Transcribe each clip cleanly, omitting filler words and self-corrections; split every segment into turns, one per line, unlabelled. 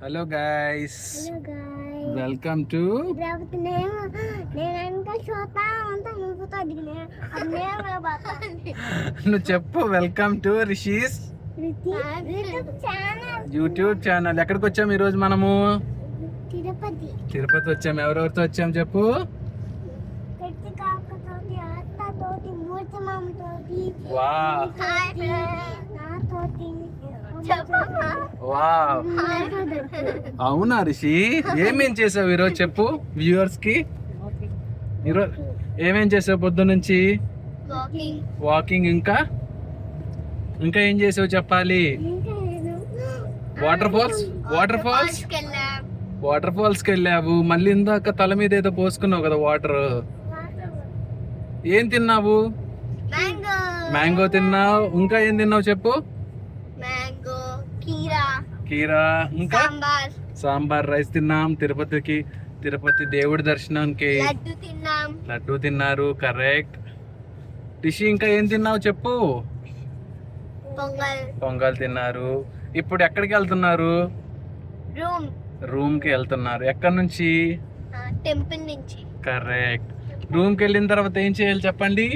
Hello guys, welcome to నువ్వు చెప్పు. Welcome to rishis YouTube channel. ఎక్కడికి వచ్చాము ఈరోజు మనము? తిరుపతి వచ్చాము. ఎవరెవరితో వచ్చాము చెప్పు. అవునా రిషి, ఏమేం చేసావు ఈరోజు చెప్పు వ్యూవర్స్ కి. ఈరోజు ఏమేం చేసావు? పొద్దు నుంచి వాకింగ్. ఇంకా ఏం చేసావు చెప్పాలి. వాటర్ ఫాల్స్ కి వెళ్ళావు. మళ్ళీ ఇందాక తల మీద ఏదో పోసుకున్నావు కదా వాటర్. ఏం తిన్నావు? మ్యాంగో తిన్నావు. ఇంకా ఏం తిన్నావు చెప్పు. కీరా, ఇంకా సాంబార్ రైస్ తిన్నాం. తిరుపతి దేవుడి దర్శనానికి లడ్డు తిన్నారు. కరెక్ట్. రిషి ఇంకా ఏం తిన్నావు చెప్పు. పొంగల్ తిన్నారు. ఇప్పుడు ఎక్కడికి వెళ్తున్నారు? రూమ్ కి వెళ్తున్నారు. ఎక్కడి నుంచి?
టెంపుల్ నుంచి.
కరెక్ట్. రూమ్ కి వెళ్ళిన తర్వాత ఏం చేయాలి చెప్పండి.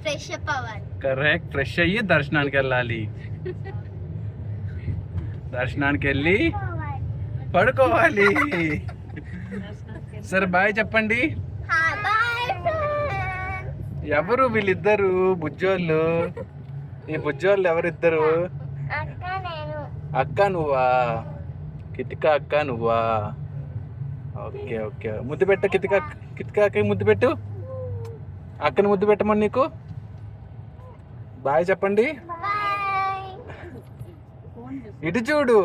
ఫ్రెష్ అప్ అవ్వాలి.
కరెక్ట్. ఫ్రెష్ అయ్యి దర్శనానికి వెళ్ళాలి. దర్శనానికి వెళ్ళి పడుకోవాలి. సరే బాయ్ చెప్పండి. ఎవరు వీళ్ళిద్దరు బుజ్జోళ్ళు? ఈ బుజ్జోళ్ళు ఎవరిద్దరు? అక్క నువ్వా? కితిక అక్క నువ్వా? Okay okay. ముద్దు పెట్ట కితిక ముద్దు పెట్టు. అక్కని ముద్దు పెట్టమని నీకు. బాయ్ చెప్పండి. ఇటు చూడు.